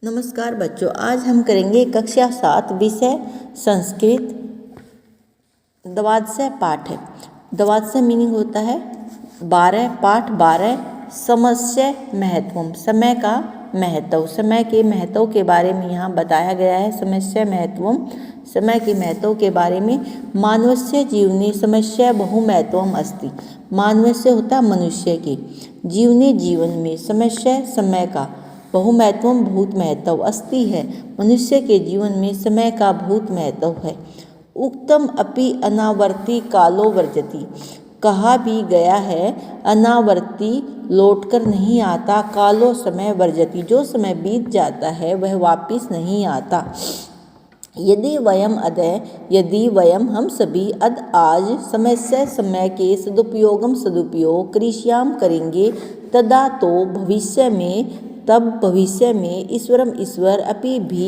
नमस्कार बच्चों, आज हम करेंगे कक्षा 7 विषय संस्कृत द्वादश पाठ है। द्वादश मीनिंग होता है 12, पाठ 12 समस्य महत्वम, समय का महत्व, समय के महत्व के बारे में यहाँ बताया गया है। समस्य महत्वम, समय के महत्व के बारे में। मानवस्य जीवने समस्य बहु महत्वम अस्ति, मानवस्य होता मनुष्य के, जीवने जीवन में, समस्य समय का, बहु महत्वम बहुत महत्व, अस्ति है मनुष्य के जीवन में समय का बहुत महत्व है। उक्तम अपि अनावर्ती कालो वर्जति, कहा भी गया है अनावर्ती लौटकर नहीं आता, कालो समय वर्जति, जो समय बीत जाता है वह वापिस नहीं आता। यदि वयम अदय, यदि वयम हम सभी अद आज समय से समय के सदुपयोग करिष्याम करेंगे, तदा तो भविष्य में, तब भविष्य में ईश्वर अपि भी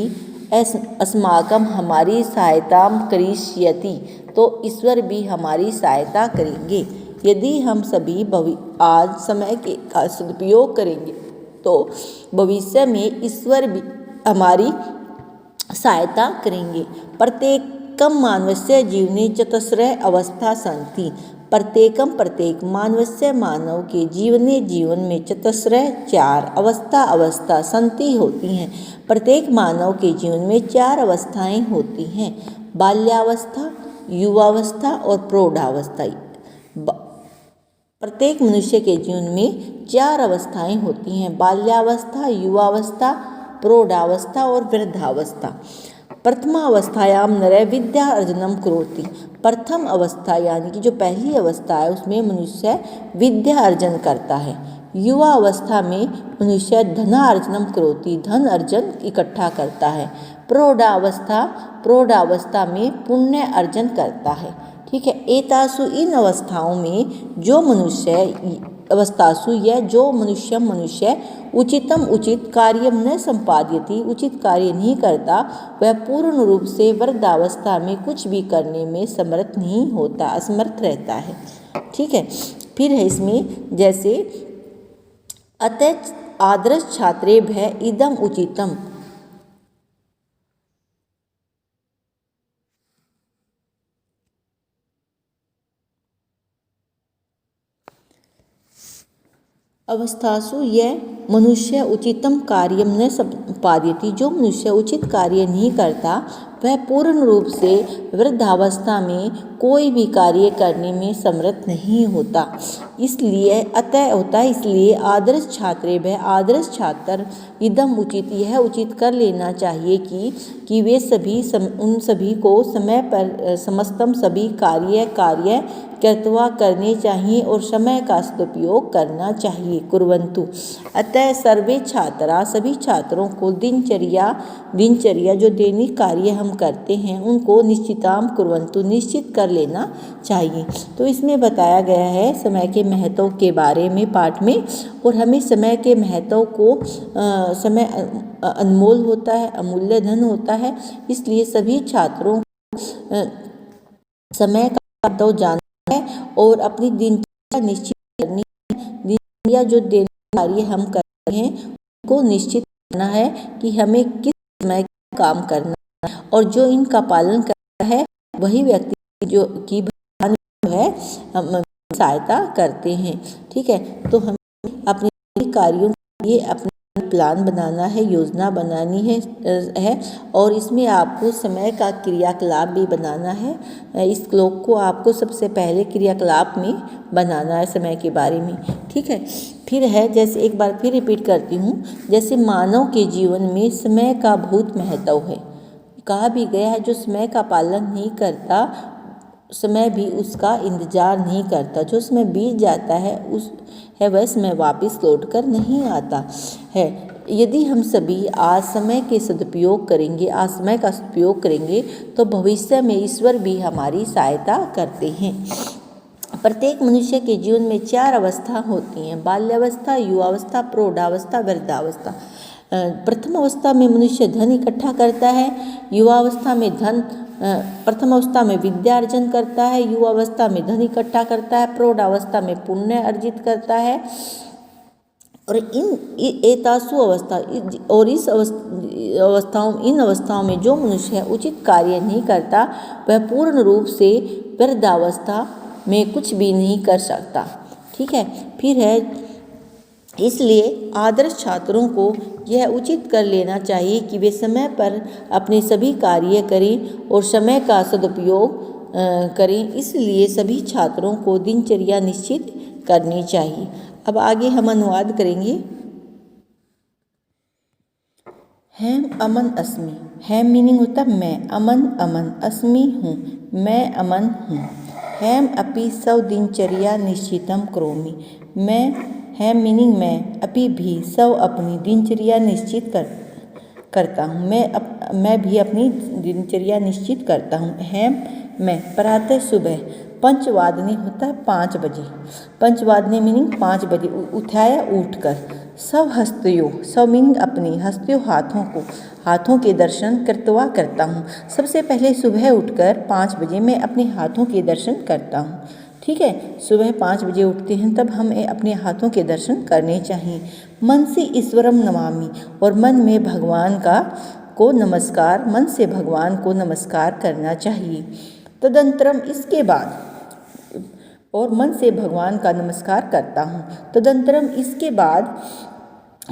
अस्माकम हमारी सहायता करिष्यति, तो ईश्वर भी हमारी सहायता करेंगे। यदि हम सभी आज समय के का सदुपयोग करेंगे तो भविष्य में ईश्वर भी हमारी सहायता करेंगे। प्रत्येकम मानवस्य जीवने चतुस्रः अवस्था सन्ति, प्रत्येक मानवस्य मानव के जीवन में चतुस्रः 4 अवस्था संति होती हैं। प्रत्येक मानव के जीवन में 4 अवस्थाएं होती हैं, बाल्यावस्था, युवावस्था और प्रौढ़ावस्था। प्रत्येक मनुष्य के जीवन में 4 अवस्थाएं होती हैं, बाल्यावस्था, युवावस्था, प्रौढ़ावस्था और वृद्धावस्था। प्रथमावस्थायाम नरः विद्या अर्जनम करोति, प्रथम अवस्था यानी कि जो पहली अवस्था है उसमें मनुष्य विद्या अर्जन करता है। युवा अवस्था में मनुष्य धनार्जनम करोति, धन अर्जन इकट्ठा करता है। प्रौढ़ावस्था में पुण्य अर्जन करता है। ठीक है, एतासु इन अवस्थाओं में जो मनुष्य मनुष्य उचित कार्यम न संपाद्यति, उचित कार्य नहीं करता, वह पूर्ण रूप से वृद्धावस्था में कुछ भी करने में समर्थ नहीं होता, असमर्थ रहता है। ठीक है, फिर है इसमें जैसे अतः आदर्श छात्रेभ्यः इदम उचितम, अवस्थासु यह मनुष्य उचितम कार्यम न संपाद्यति, जो मनुष्य उचित कार्य नहीं करता वह पूर्ण रूप से वृद्धावस्था में कोई भी कार्य करने में समर्थ नहीं होता। इसलिए अतः होता है, इसलिए आदर्श छात्र इदम उचित, यह उचित कर लेना चाहिए कि वे उन सभी को समय पर समस्तम सभी कार्य कर्तव्य करने चाहिए और समय का सदुपयोग करना चाहिए। कुर्वन्तु, अतः सर्वे छात्रा, सभी छात्रों को दिनचर्या जो दैनिक कार्य हम करते हैं उनको निश्चिताम कुर्वन्तु, निश्चित कर लेना चाहिए। तो इसमें बताया गया है समय के महत्व के बारे में पाठ में, और हमें समय के महत्व को समय अनमोल होता है, अमूल्य धन होता है, इसलिए सभी छात्रों को समय का महत्व जानना है और अपनी दिनचर्या निश्चित करनी है। दिनचर्या जो दैनिक कार्य हम कर रहे हैं उनको निश्चित करना है कि हमें किस समय काम करना है, और जो इनका पालन करता है वही व्यक्ति जो की भगवान है हम सहायता करते हैं। ठीक है, तो हमें अपने कार्यों के लिए अपना प्लान बनाना है, योजना बनानी है और इसमें आपको समय का क्रियाकलाप भी बनाना है। इस श्लोक को आपको सबसे पहले क्रियाकलाप में बनाना है समय के बारे में। ठीक है, फिर है जैसे एक बार फिर रिपीट करती हूँ, जैसे मानव के जीवन में समय का बहुत महत्व है। कहा भी गया है जो समय का पालन नहीं करता समय भी उसका इंतजार नहीं करता, जो समय बीत जाता है वह समय वापस लौट कर नहीं आता है। यदि हम सभी आज समय का सदुपयोग करेंगे तो भविष्य में ईश्वर भी हमारी सहायता करते हैं। प्रत्येक मनुष्य के जीवन में 4 अवस्था होती हैं, बाल्यावस्था, युवावस्था, प्रौढ़ावस्था, वृद्धावस्था। प्रथम अवस्था में मनुष्य धन इकट्ठा करता है, प्रथम अवस्था में विद्या अर्जन करता है, युवावस्था में धन इकट्ठा करता है, प्रौढ़ावस्था में पुण्य अर्जित करता है और एतासु अवस्था और इन अवस्थाओं में जो मनुष्य उचित कार्य नहीं करता वह पूर्ण रूप से वृद्धावस्था में कुछ भी नहीं कर सकता। ठीक है, फिर है इसलिए आदर्श छात्रों को यह उचित कर लेना चाहिए कि वे समय पर अपने सभी कार्य करें और समय का सदुपयोग करें। इसलिए सभी छात्रों को दिनचर्या निश्चित करनी चाहिए। अब आगे हम अनुवाद करेंगे। हैम अमन अस्मि। हैम मीनिंग होता है मैं, अमन अमन, अस्मि हूँ, मैं अमन हूँ। हैम अपि सव दिनचर्या निश्चितम करोमि। मैं, हैम मीनिंग मैं, अपि भी, सव अपनी, दिनचर्या निश्चित करता हूँ। मैं भी अपनी दिनचर्या निश्चित करता हूँ। हैम मैं, प्रातः सुबह, पंचवादनी होता है 5 बजे। पंचवादनी मीनिंग 5 बजे उठाया उठकर। सब हस्तयों, सब मीनिंग अपनी, हस्तयों हाथों के दर्शन कृत्वा करता हूँ। सबसे पहले सुबह उठकर 5 बजे मैं अपने हाथों के दर्शन करता हूँ। ठीक है, सुबह 5 बजे उठते हैं तब हमें अपने हाथों के दर्शन करने चाहिए। मन से ईश्वरम नमामि, और मन में भगवान को नमस्कार करना चाहिए। तदंतरम इसके बाद, और मन से भगवान का नमस्कार करता हूँ। तदंतरम इसके बाद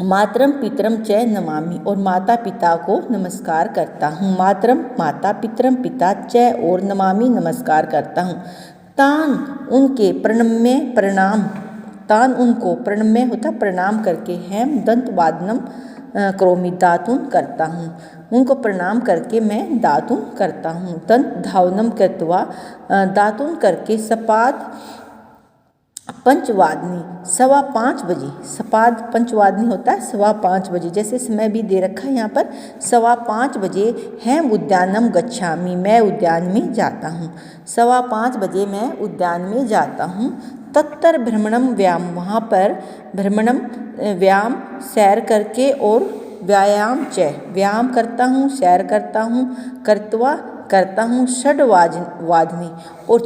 मातरम पितरम च नमामि, और माता पिता को नमस्कार करता हूँ। मातरम माता, पितरम पिता, च और नमामि नमस्कार करता हूँ। तान उनके प्रणम्य प्रणाम, तान उनको, प्रणम्य होता प्रणाम करके, हैम दंत वादनम करोमि दातुन करता हूँ। उनको प्रणाम करके मैं दातुन करता हूँ। दंत धावनम कृत्वा, दातुन करके, सपाद पंचवादनी 5:15 बजे, सपाद पंचवादनी होता है 5:15 बजे, जैसे समय भी दे रखा है यहाँ पर 5:15 बजे। हैम उद्यानम गच्छामि, मैं उद्यान में जाता हूँ। 5:15 बजे मैं उद्यान में जाता हूँ। तत्तर भ्रमणम व्यायाम, वहाँ पर भ्रमणम व्यायाम सैर करके, और व्यायाम च व्यायाम करता हूँ, सैर करता हूँ, कृत्वा करता हूँ। 6:00 और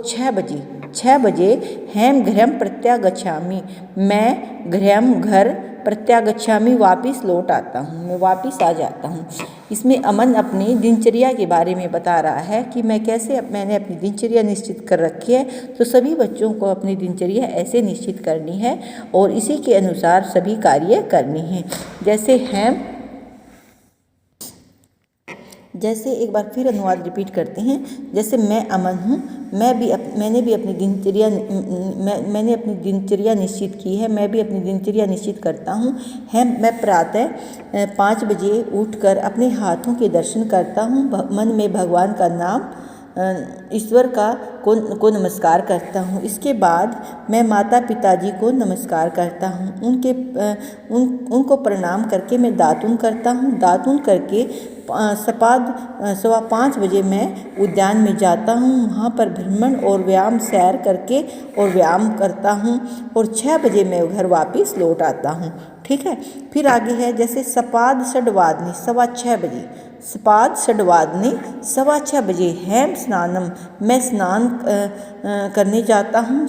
6 बजे हैम गृहम प्रत्यागच्छामि, मैं गृहम घर प्रत्यागच्छामि वापिस लौट आता हूँ, मैं वापिस आ जाता हूँ। इसमें अमन अपनी दिनचर्या के बारे में बता रहा है कि मैंने अपनी दिनचर्या निश्चित कर रखी है। तो सभी बच्चों को अपनी दिनचर्या ऐसे निश्चित करनी है और इसी के अनुसार सभी कार्य करनी है। जैसे एक बार फिर अनुवाद रिपीट करते हैं। जैसे मैं अमन हूँ, मैंने अपनी दिनचर्या निश्चित की है, मैं भी अपनी दिनचर्या निश्चित करता हूँ। मैं प्रातः 5 बजे उठकर अपने हाथों के दर्शन करता हूँ। मन में भगवान का नाम, ईश्वर को नमस्कार करता हूँ। इसके बाद मैं माता पिताजी को नमस्कार करता हूँ। उनको प्रणाम करके मैं दातुन करता हूँ। दातुन करके 5:15 बजे मैं उद्यान में जाता हूँ। वहाँ पर भ्रमण और व्यायाम सैर करके और व्यायाम करता हूँ, और 6 बजे मैं घर वापस लौट आता हूँ। ठीक है, फिर आगे है जैसे सपाद षड्वादनी 6:15 बजे, सपाद षड्वादनी 6:15 बजे हैम स्नानम, मैं स्नान करने जाता हूँ।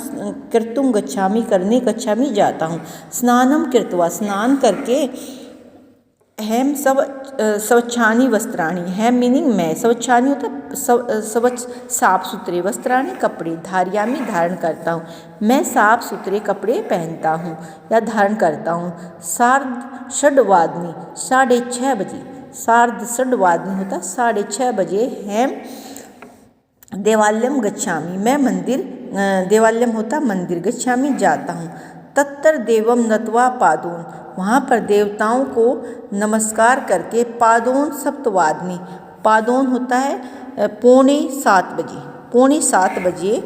कृतुम गच्छामि, गच्छामि जाता हूँ। स्नानम कृत्वा, स्नान करके हैम स्वच्छानि वस्त्राणि, हैम मीनिंग मैं, स्वच्छानि होता स्वच्छ साफ सुथरे, वस्त्राणि कपड़े, धारयामि धारण करता हूँ, मैं साफ सुथरे कपड़े पहनता हूँ या धारण करता हूँ। षड्वादनी 6:30 बजे, षड्वादनी होता 6:30 बजे हैम देवालयम गच्छामि, मैं देवालयम होता मंदिर, गच्छामि जाता हूँ। तत्तर देवम नत्वा पादोन, वहाँ पर देवताओं को नमस्कार करके, पादोन सप्तवादनी, पादोन होता है 6:45 बजे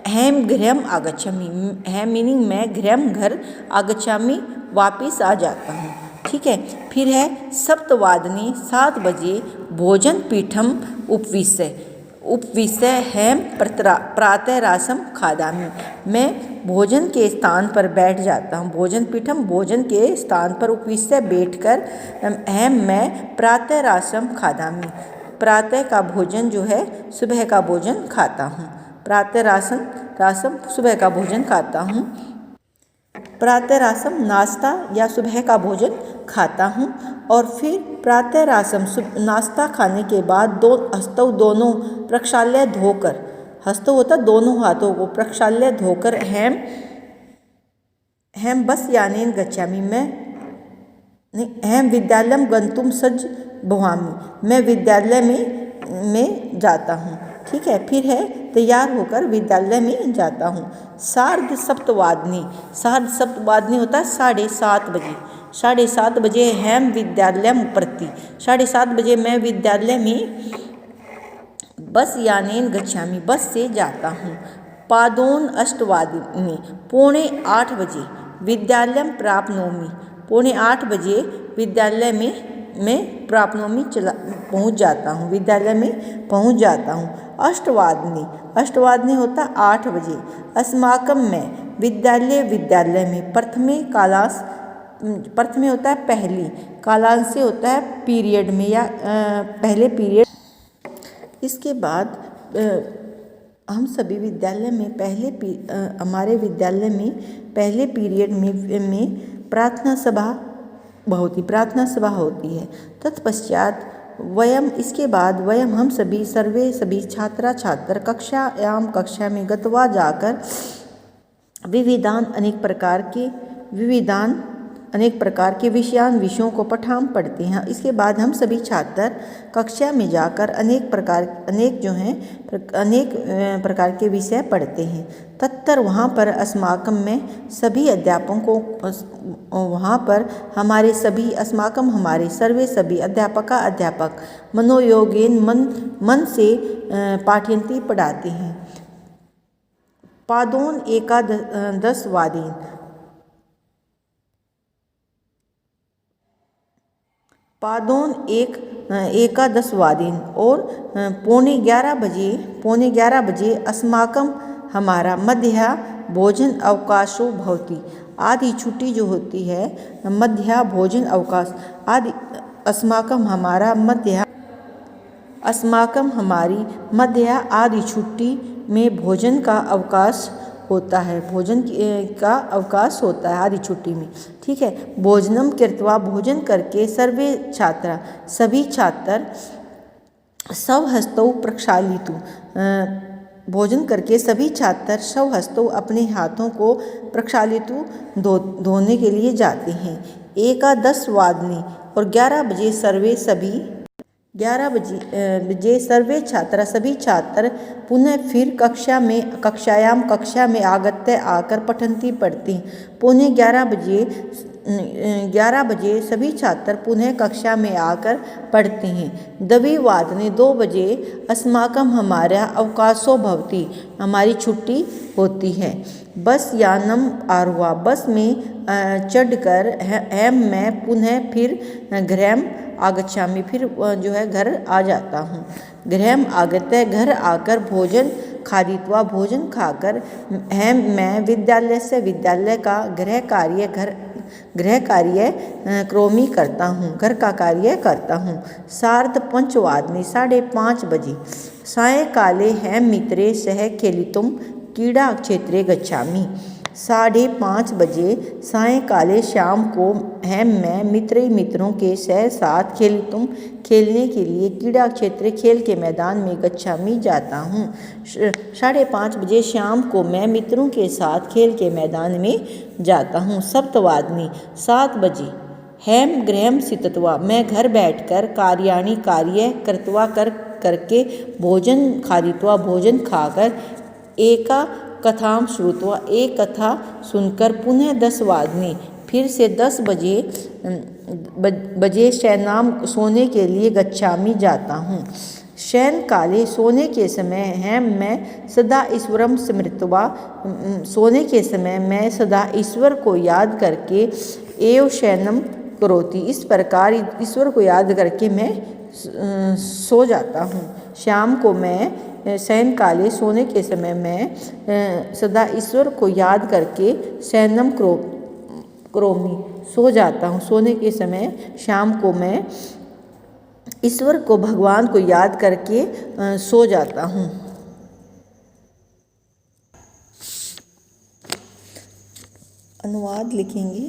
हैम गृहम आगच्छामि, हैम मीनिंग मैं, गृहम घर, आगच्छामि वापिस आ जाता हूँ। ठीक है, फिर है सप्तवादनी 7 बजे भोजन पीठम उपविश्य हैम प्रातः रासम खादामि, मैं भोजन के स्थान पर बैठ जाता हूँ। भोजन पीठम, भोजन के स्थान पर, उपविश्य बैठकर, हैम मैं प्रातः रासम खादामि, प्रातः का भोजन जो है सुबह का भोजन खाता हूँ। प्रातः रासम सुबह का भोजन खाता हूँ। प्रातःरासम नाश्ता या सुबह का भोजन खाता हूँ और फिर प्रातःरासम नाश्ता खाने के बाद हस्तौ दोनों प्रक्षाल्य धोकर, हस्तौ होता दोनों हाथों को, प्रक्षाल्य धोकर हेम बस यानेन गच्छामि, हेम विद्यालयम गंतुम सज्ज भवामि, मैं विद्यालय में जाता हूँ। ठीक है, फिर है तैयार होकर विद्यालय में जाता हूँ। सार्ध सप्तवादनी, सार्ध सप्तवादनी होता है 7:30 बजे, 7:30 बजे हेम विद्यालयम प्रति, 7:30 बजे मैं विद्यालय में बस यानेन गच्छामि, बस से जाता हूँ। पादोन अष्टवादनी, 7:45 बजे विद्यालयम प्राप्नोमि, 7:45 बजे विद्यालय में प्राप्नोमि पहुँच जाता हूँ, विद्यालय में पहुँच जाता हूँ। अष्टवादनी, अष्टवादनी होता 8 बजे। अस्माकम में विद्यालय में, प्रथमे कालांश, प्रथमे होता है पहली, कालांश से होता है पीरियड में या पहले पीरियड। इसके बाद हम सभी विद्यालय में हमारे विद्यालय में पहले पीरियड में प्रार्थना सभा होती है। तत्पश्चात इसके बाद हम सभी छात्र कक्षा में गत्वा जाकर विविधान अनेक प्रकार के विषयों को पढ़ते हैं। इसके बाद हम सभी छात्र कक्षा में जाकर अनेक प्रकार के विषय पढ़ते हैं। तत्तर वहाँ पर अस्माकम में सभी अध्यापकों को, वहाँ पर हमारे सर्वे सभी अध्यापक मनोयोगेन मन से पाठयंती पढ़ाते हैं। पादोन एकादशवादीन, पादोन एकादशवादीन और 11:15 बजे अस्माकम हमारा मध्या भोजन अवकाशो भवति, आधी छुट्टी जो होती है मध्या भोजन अवकाश, आदि अस्माकम हमारी मध्या आधी छुट्टी में भोजन का अवकाश होता है, भोजन का अवकाश होता है आधी छुट्टी में। ठीक है, भोजनम कृत्वा, भोजन करके सभी छात्र स्वहस्तौ प्रक्षालितु, भोजन करके सभी छात्र स्वहस्तौ अपने हाथों को प्रक्षालितु धोने के लिए जाते हैं। एकादशवादनी और 11 बजे सभी छात्र पुनः फिर कक्षा में आकर पठन्ति पढ़ती। 11:15 बजे सभी छात्र पुनः कक्षा में आकर पढ़ते हैं। द्विवादने 2 बजे अस्माकम हमारा अवकाशो भवति, हमारी छुट्टी होती है। बस यानम आरुहा, बस में चढ़कर मैं पुनः फिर गृहम आगच्छामि, फिर जो है घर आ जाता हूँ। गृहम आगत्य, घर आकर भोजन खादित्वा, भोजन खाकर मैं विद्यालय का गृह कार्य क्रोमी करता हूँ, घर का कार्य करता हूँ। सार्ध पंचवादनी, 5:30 बजे सायंकाले हेम मित्रे सह खेलितुम क्रीड़ा क्षेत्रे गच्छामि, 5:30 बजे सायंकाले शाम को मैं मित्रों के साथ खेलने के लिए क्रीड़ा क्षेत्र, खेल के मैदान में गच्छामि जाता हूँ। 5:30 बजे शाम को मैं मित्रों के साथ खेल के मैदान में जाता हूँ। सप्तवादनी, 7 बजे हेम गृहम स्थित्वा, मैं घर बैठकर कार्य कृत्वा करके भोजन खादित्वा, भोजन खाकर एका कथाम श्रुत्वा, एक कथा सुनकर पुनः 10 फिर से 10 बजे शयनाम, सोने के लिए गच्छामि जाता हूँ। शयन काले, सोने के समय है मैं सदा ईश्वरम स्मृत्वा, सोने के समय मैं सदा ईश्वर को याद करके एव शयनम करोति, इस प्रकार ईश्वर को याद करके मैं सो जाता हूँ। शाम को मैं शयन काले, सोने के समय मैं सदा ईश्वर को याद करके शयनम करोमि, सो जाता हूँ। सोने के समय शाम को मैं ईश्वर को, भगवान को याद करके सो जाता हूँ। अनुवाद लिखेंगे।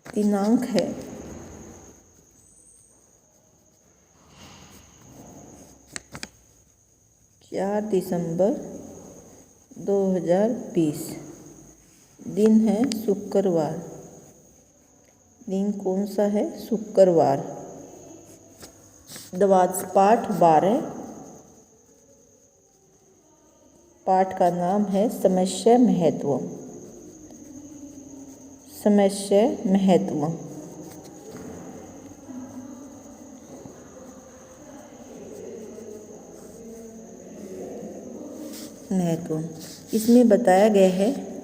दिनांक है 4 दिसंबर 2020। दिन है शुक्रवार। दिन कौन सा है? शुक्रवार। पाठ 12। पाठ का नाम है समस्या महत्व। समस्या महत्व। इसमें बताया गया है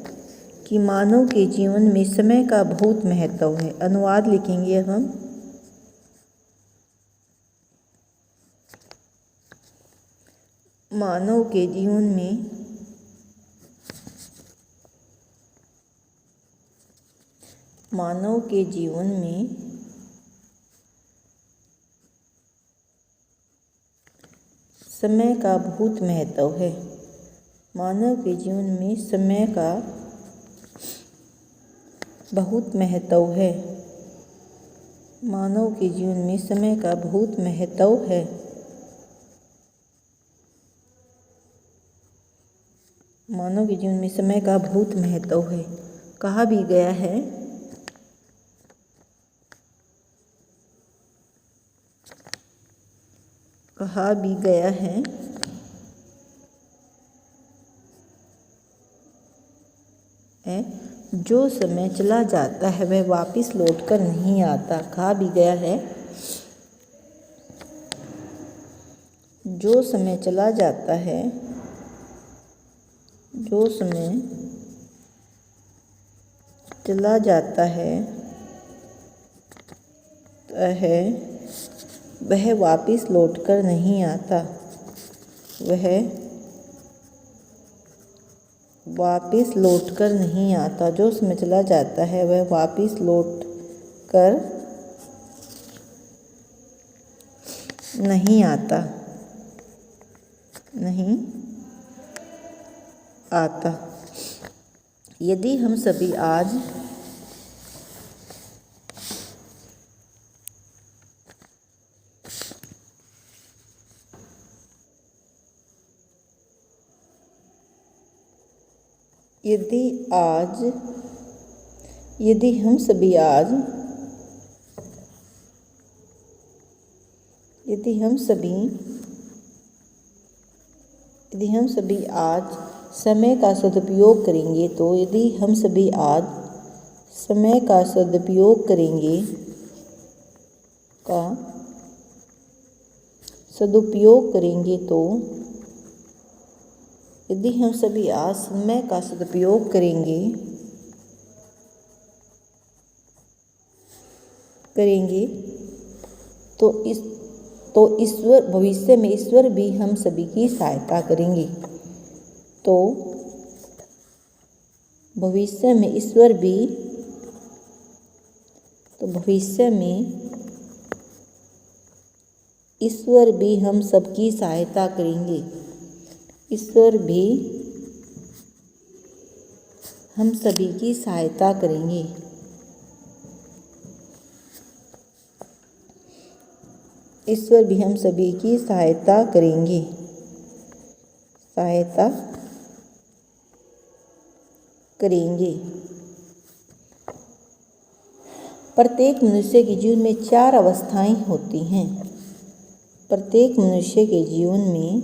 कि मानव के जीवन में समय का बहुत महत्व है। अनुवाद लिखेंगे हम। मानव के जीवन में समय का बहुत महत्व है। मानव के जीवन में समय का बहुत महत्व है। मानव के जीवन में समय का बहुत महत्व है। मानव के जीवन में समय का बहुत महत्व है। कहा भी गया है जो समय चला जाता है वह वापस लौट कर नहीं आता। कहा भी गया है जो समय चला जाता है, जो समय चला जाता है वह वापस लौट कर नहीं आता। वह वापस लौट कर नहीं आता। जो समय चला जाता है वह वापस लौट कर नहीं आता। नहीं आता। यदि हम सभी आज यदि हम सभी आज समय का सदुपयोग करेंगे तो ईश्वर भविष्य में ईश्वर भी हम सभी की सहायता करेंगे। भविष्य में ईश्वर भी हम सबकी सहायता करेंगे। ईश्वर भी हम सभी की सहायता करेंगे। ईश्वर भी हम सभी की सहायता करेंगे। प्रत्येक मनुष्य के जीवन में 4 अवस्थाएं होती हैं। प्रत्येक मनुष्य के जीवन में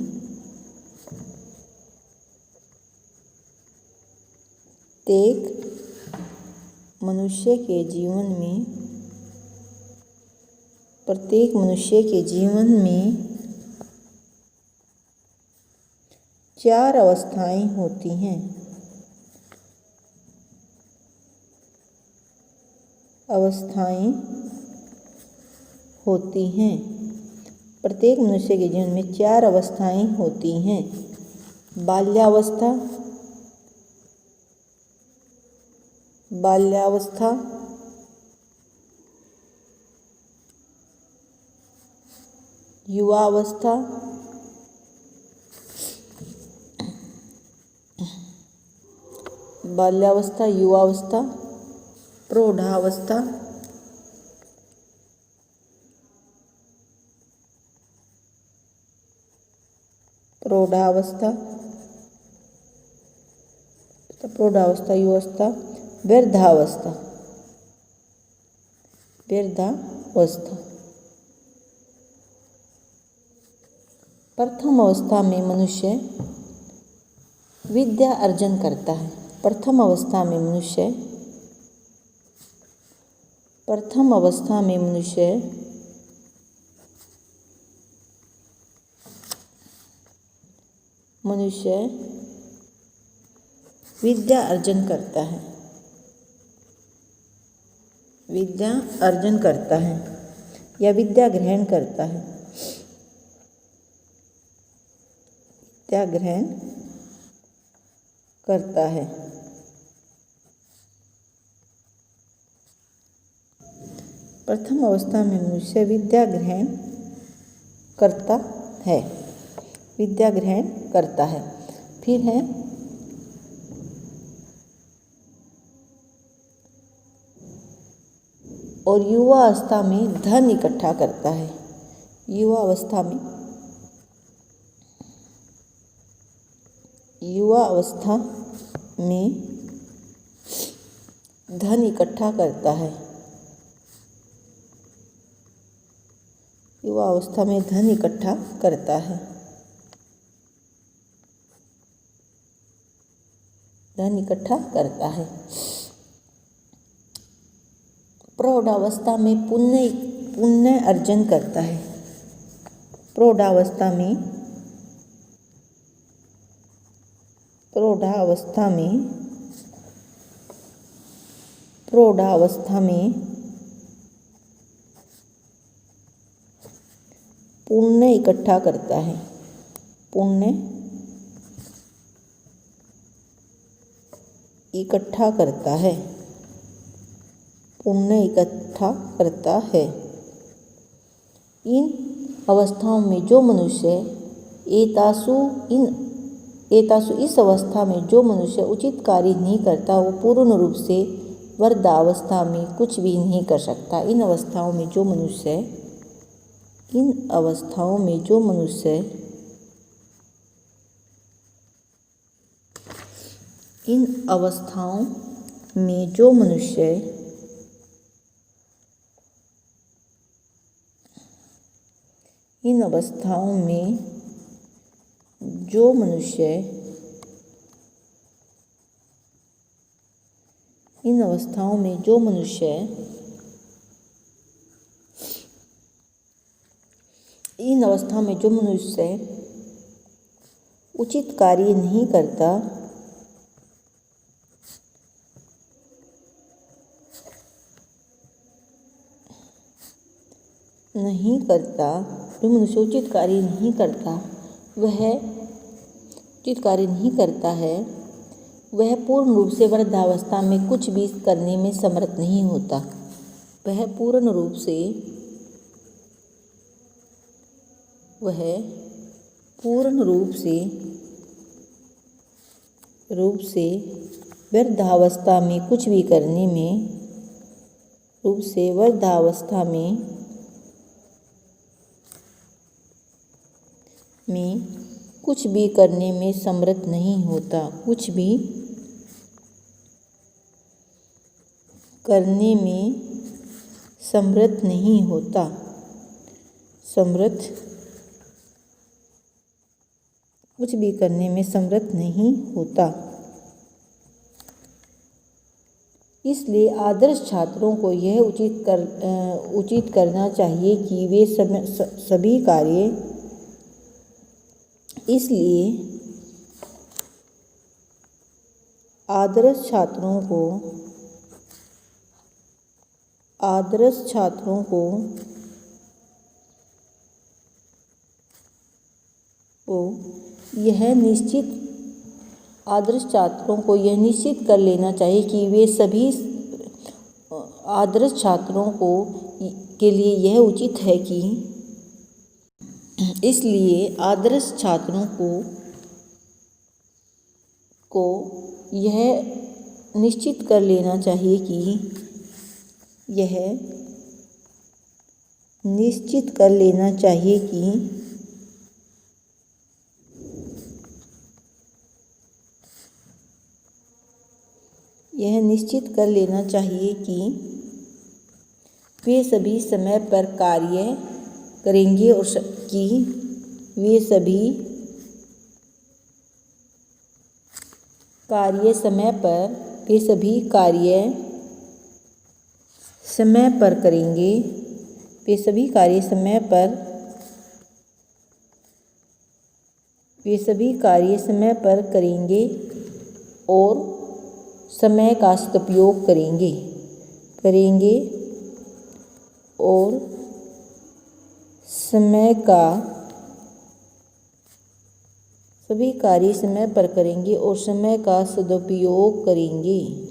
4 अवस्थाएं होती हैं। प्रत्येक मनुष्य के जीवन में 4 अवस्थाएं होती हैं। बाल्यावस्था, युवावस्था, बाल्यावस्था, युवावस्था, प्रौढ़ावस्था, प्रौढ़ावस्था, युवावस्था, वृद्धावस्था, प्रथम अवस्था में मनुष्य विद्या अर्जन करता है। प्रथम अवस्था में मनुष्य विद्या अर्जन करता है। या विद्या ग्रहण करता है। प्रथम अवस्था में मनुष्य विद्या ग्रहण करता है। फिर है और युवा अवस्था में धन इकट्ठा करता है। युवा अवस्था में धन इकट्ठा करता है। प्रौढ़ावस्था में पुण्य अर्जन करता है। प्रौढ़ावस्था में पुण्य इकट्ठा करता है। इन अवस्थाओं में जो मनुष्य इस अवस्था में जो मनुष्य उचित कार्य नहीं करता, वो पूर्ण रूप से वृद्धावस्था में कुछ भी नहीं कर सकता। इन अवस्थाओं में जो मनुष्य उचित कार्य नहीं करता, वह पूर्ण रूप से वृद्धावस्था में कुछ भी करने में समर्थ नहीं होता। वह पूर्ण रूप से वृद्धावस्था में कुछ भी करने में समर्थ नहीं होता। इसलिए आदर्श छात्रों को यह उचित करना चाहिए कि वे सभी कार्य आदर्श छात्रों को यह निश्चित कर लेना चाहिए कि वे सभी आदर्श छात्रों के लिए यह उचित है कि इसलिए आदर्श छात्रों को यह निश्चित कर लेना चाहिए कि यह निश्चित कर लेना चाहिए कि यह निश्चित कर लेना चाहिए कि वे सभी समय पर कार्य करेंगे और वे सभी कार्य समय पर करेंगे। वे सभी कार्य समय पर करेंगे और समय का सदुपयोग करेंगे और समय का सभी कार्य समय पर करेंगे और समय का सदुपयोग करेंगे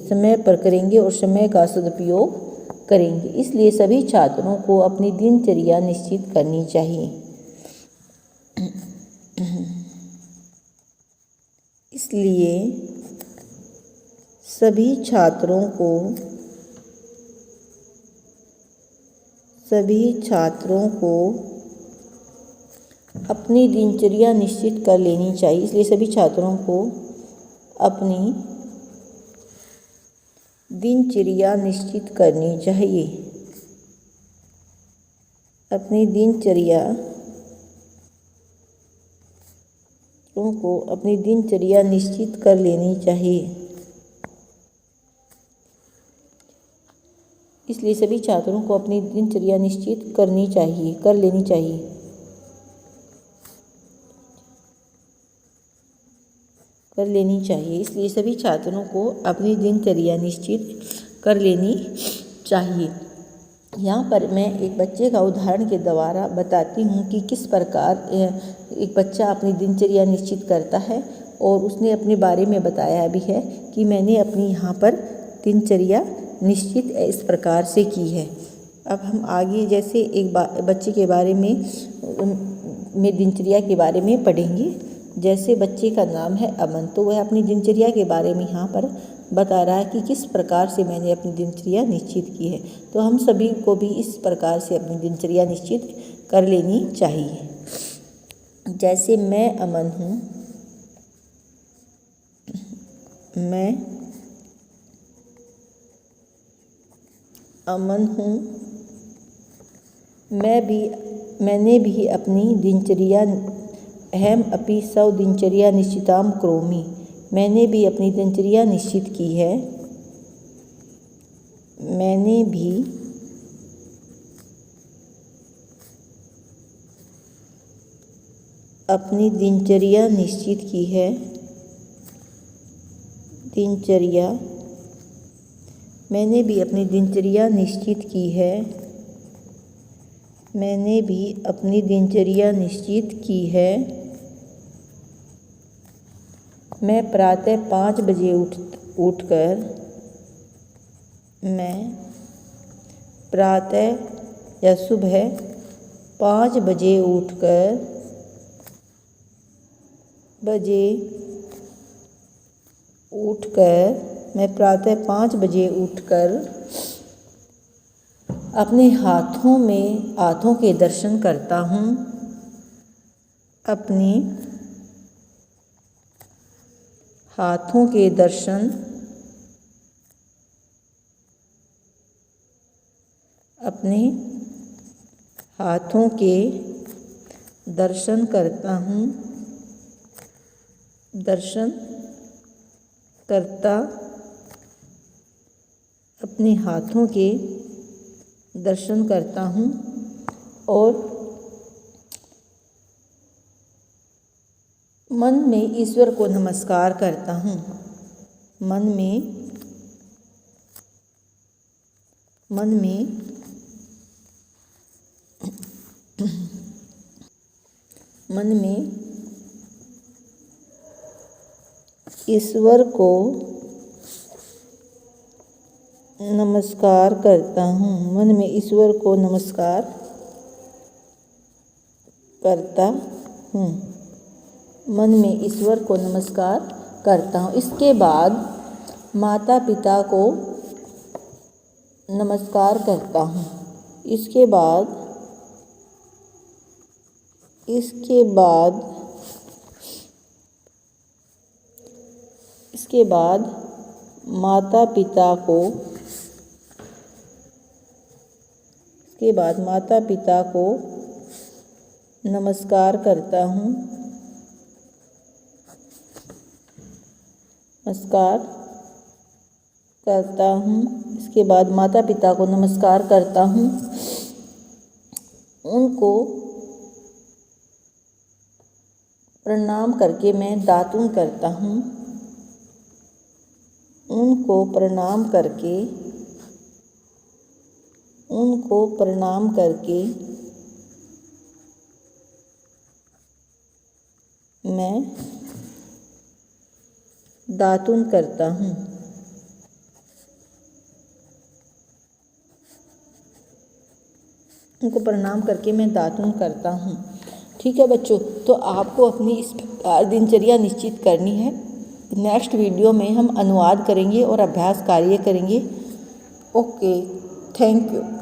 समय पर करेंगे और समय का सदुपयोग करेंगे। इसलिए सभी छात्रों को अपनी दिनचर्या निश्चित करनी चाहिए। इसलिए सभी छात्रों को अपनी दिनचर्या निश्चित कर लेनी चाहिए। इसलिए सभी छात्रों को अपनी दिनचर्या निश्चित करनी चाहिए। अपनी दिनचर्या निश्चित कर लेनी चाहिए। इसलिए सभी छात्रों को अपनी दिनचर्या निश्चित कर लेनी चाहिए। इसलिए सभी छात्रों को अपनी दिनचर्या निश्चित कर लेनी चाहिए। यहाँ पर मैं एक बच्चे का उदाहरण के द्वारा बताती हूँ कि किस प्रकार एक बच्चा अपनी दिनचर्या निश्चित करता है, और उसने अपने बारे में बताया भी है कि मैंने अपनी यहाँ पर दिनचर्या निश्चित इस प्रकार से की है। अब हम आगे जैसे एक बच्चे के बारे में दिनचर्या के बारे में पढ़ेंगे। जैसे बच्चे का नाम है अमन, तो वह अपनी दिनचर्या के बारे में यहाँ पर बता रहा है कि किस प्रकार से मैंने अपनी दिनचर्या निश्चित की है। तो हम सभी को भी इस प्रकार से अपनी दिनचर्या निश्चित कर लेनी चाहिए। जैसे मैं अमन हूँ, मैंने भी अपनी दिनचर्या अहम अपि स्व दिनचर्या निश्चितां करोमि। मैंने भी अपनी दिनचर्या निश्चित की है। मैंने भी अपनी दिनचर्या निश्चित की है। मैंने भी अपनी दिनचर्या निश्चित की है। मैंने भी अपनी दिनचर्या निश्चित की है। मैं प्रातः 5 बजे उठकर मैं प्रातः या सुबह 5 बजे मैं प्रातः 5 बजे उठकर अपने हाथों के दर्शन करता हूँ। अपने हाथों के दर्शन करता हूँ। अपने हाथों के दर्शन करता हूँ और मन में ईश्वर को नमस्कार करता हूँ। मन में ईश्वर को नमस्कार करता हूँ। मन में ईश्वर को नमस्कार करता हूँ। मन में ईश्वर को नमस्कार करता हूँ। इसके बाद माता पिता को नमस्कार करता हूँ। इसके बाद माता पिता को नमस्कार करता हूँ। इसके बाद माता पिता को नमस्कार करता हूँ। उनको प्रणाम करके मैं दातुन करता हूँ। उनको प्रणाम करके मैं दातुन करता हूँ। उनको प्रणाम करके मैं दातुन करता हूँ। ठीक है बच्चों, तो आपको अपनी इस प्रकार दिनचर्या निश्चित करनी है। नेक्स्ट वीडियो में हम अनुवाद करेंगे और अभ्यास कार्य करेंगे। Okay, thank you.